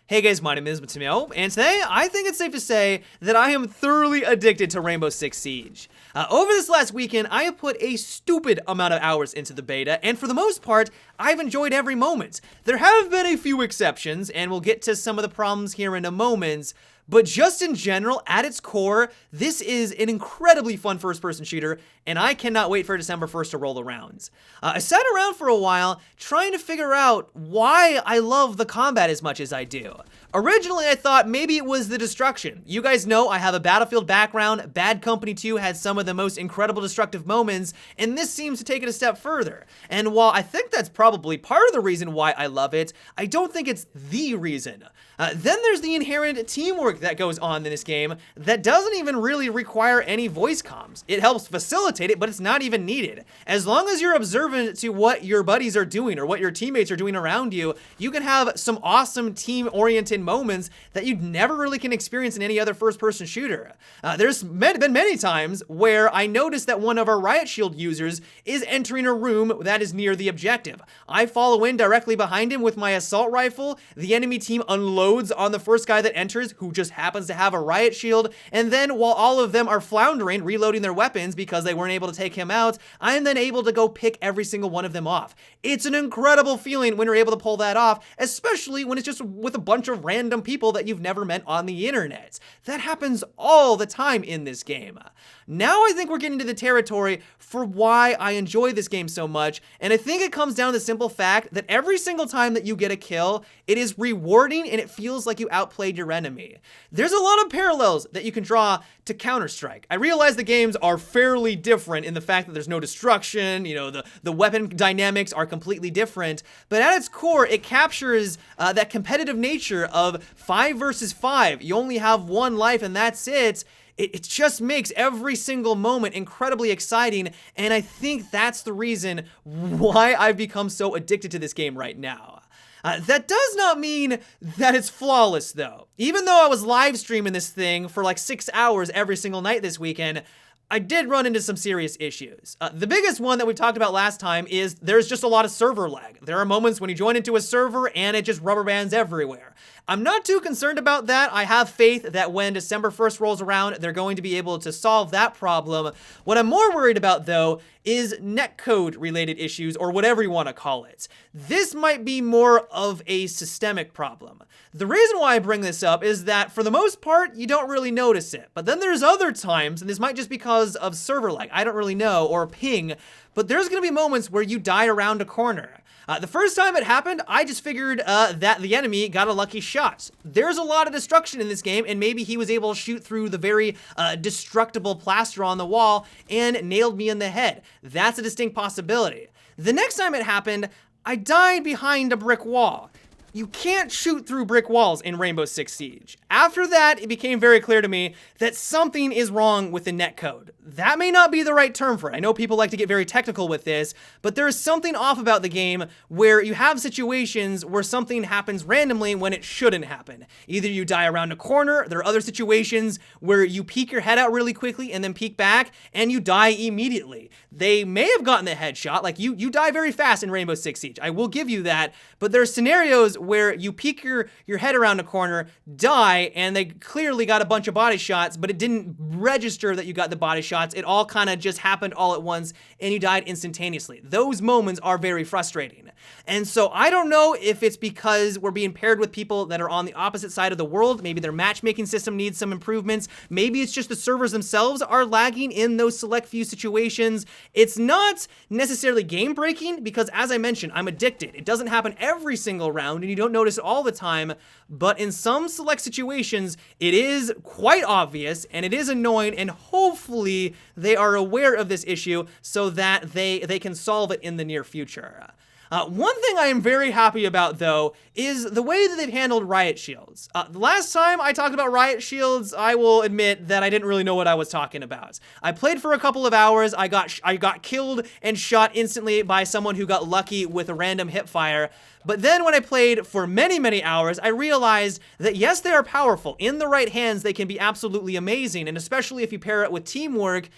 Hey guys, my name is Matteo, and today I think it's safe to say that I am thoroughly addicted to Rainbow Six Siege. Over this last weekend, I have put a stupid amount of hours into the beta, and for the most part, I've enjoyed every moment. There have been a few exceptions, and we'll get to some of the problems here in a moment, but just in general, at its core, this is an incredibly fun first-person shooter, and I cannot wait for December 1st to roll around. I sat around for a while trying to figure out why I love the combat as much as I do. Originally, I thought maybe it was the destruction. You guys know I have a Battlefield background. Bad Company 2 had some of the most incredible destructive moments, and this seems to take it a step further. And while I think that's probably part of the reason why I love it, I don't think it's the reason. Then there's the inherent teamwork that goes on in this game that doesn't even really require any voice comms. It helps facilitate it, but it's not even needed. As long as you're observant to what your buddies are doing or what your teammates are doing around you, you can have some awesome team-oriented moments that you never really can experience in any other first-person shooter. There's been many times where I noticed that one of our Riot Shield users is entering a room that is near the objective. I follow in directly behind him with my assault rifle. The enemy team unloads on the first guy that enters, who just happens to have a Riot Shield, and then while all of them are floundering, reloading their weapons because they weren't able to take him out, I'm then able to go pick every single one of them off. It's an incredible feeling when you're able to pull that off, especially when it's just with a bunch of random people that you've never met on the internet. That happens all the time in this game. Now I think we're getting to the territory for why I enjoy this game so much, and I think it comes down to the simple fact that every single time that you get a kill, it is rewarding and it feels like you outplayed your enemy. There's a lot of parallels that you can draw to Counter-Strike. I realize the games are fairly different in the fact that there's no destruction, you know, the weapon dynamics are completely different, but at its core, it captures that competitive nature of 5 versus 5. You only have one life and that's it. It just makes every single moment incredibly exciting, and I think that's the reason why I've become so addicted to this game right now. That does not mean that it's flawless, though. Even though I was live streaming this thing for like 6 hours every single night this weekend, I did run into some serious issues. The biggest one that we talked about last time is there's just a lot of server lag. There are moments when you join into a server and it just rubber bands everywhere. I'm not too concerned about that. I have faith that when December 1st rolls around, they're going to be able to solve that problem. What I'm more worried about, though, is netcode related issues, or whatever you want to call it. This might be more of a systemic problem. The reason why I bring this up is that for the most part, you don't really notice it. But then there's other times, and this might just be because of server lag, I don't really know, or ping, but there's gonna be moments where you die around a corner. The first time it happened, I just figured that the enemy got a lucky shot. There's a lot of destruction in this game, and maybe he was able to shoot through the very destructible plaster on the wall and nailed me in the head. That's a distinct possibility. The next time it happened, I died behind a brick wall. You can't shoot through brick walls in Rainbow Six Siege. After that, it became very clear to me that something is wrong with the netcode. That may not be the right term for it. I know people like to get very technical with this, but there is something off about the game where you have situations where something happens randomly when it shouldn't happen. Either you die around a corner, there are other situations where you peek your head out really quickly and then peek back, and you die immediately. They may have gotten the headshot, like you die very fast in Rainbow Six Siege. I will give you that, but there are scenarios where you peek your head around a corner, die, and they clearly got a bunch of body shots, but it didn't register that you got the body shots. It all kind of just happened all at once, and you died instantaneously. Those moments are very frustrating. And so I don't know if it's because we're being paired with people that are on the opposite side of the world. Maybe their matchmaking system needs some improvements. Maybe it's just the servers themselves are lagging in those select few situations. It's not necessarily game breaking because, as I mentioned, I'm addicted. It doesn't happen every single round, and you don't notice it all the time, but in some select situations, it is quite obvious and it is annoying, and hopefully they are aware of this issue so that they can solve it in the near future. One thing I am very happy about, though, is the way that they've handled Riot Shields. The last time I talked about Riot Shields, I will admit that I didn't really know what I was talking about. I played for a couple of hours, I got killed and shot instantly by someone who got lucky with a random hipfire, but then when I played for many, many hours, I realized that yes, they are powerful. In the right hands, they can be absolutely amazing, and especially if you pair it with teamwork,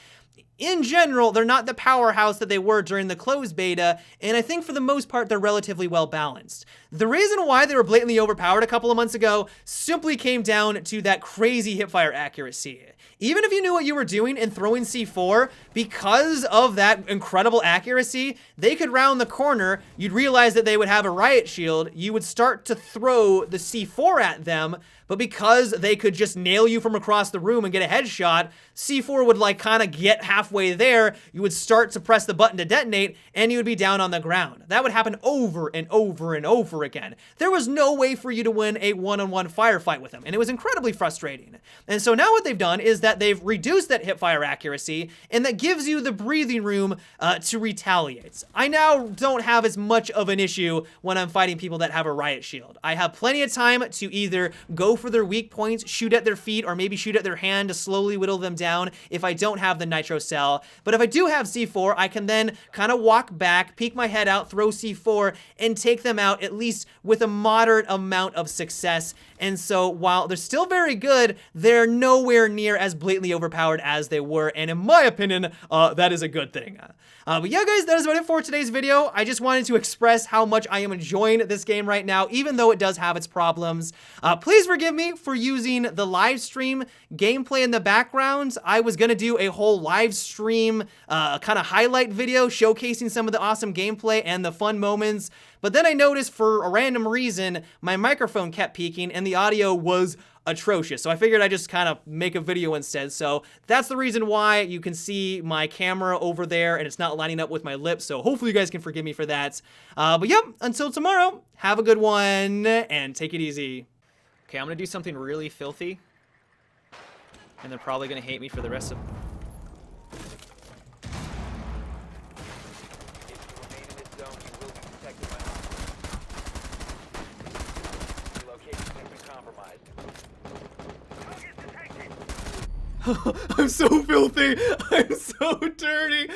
in general, they're not the powerhouse that they were during the closed beta, and I think for the most part, they're relatively well balanced. The reason why they were blatantly overpowered a couple of months ago simply came down to that crazy hipfire accuracy. Even if you knew what you were doing and throwing C4, because of that incredible accuracy, they could round the corner, you'd realize that they would have a riot shield, you would start to throw the C4 at them, but because they could just nail you from across the room and get a headshot, C4 would like kind of get halfway there, you would start to press the button to detonate, and you would be down on the ground. That would happen over and over and over again. There was no way for you to win a one-on-one firefight with them, and it was incredibly frustrating. And so now what they've done is that they've reduced that hipfire accuracy, and that gives you the breathing room to retaliate. I now don't have as much of an issue when I'm fighting people that have a riot shield. I have plenty of time to either go for their weak points, shoot at their feet, or maybe shoot at their hand to slowly whittle them down if I don't have the nitro cell. But if I do have C4, I can then kind of walk back, peek my head out, throw C4, and take them out at least with a moderate amount of success. And so while they're still very good, they're nowhere near as blatantly overpowered as they were, and in my opinion, that is a good thing. But yeah, guys, that is about it for today's video. I just wanted to express how much I am enjoying this game right now, even though it does have its problems. Please forgive me for using the live stream gameplay in the background. I was gonna do a whole live stream kind of highlight video showcasing some of the awesome gameplay and the fun moments, but then I noticed for a random reason, my microphone kept peaking and the audio was atrocious. So I figured I'd just kind of make a video instead. So that's the reason why you can see my camera over there and it's not lining up with my lips. So hopefully you guys can forgive me for that. But yep, until tomorrow, have a good one and take it easy. Okay, I'm gonna do something really filthy. And they're probably gonna hate me for the rest of... I'm so filthy. I'm so dirty.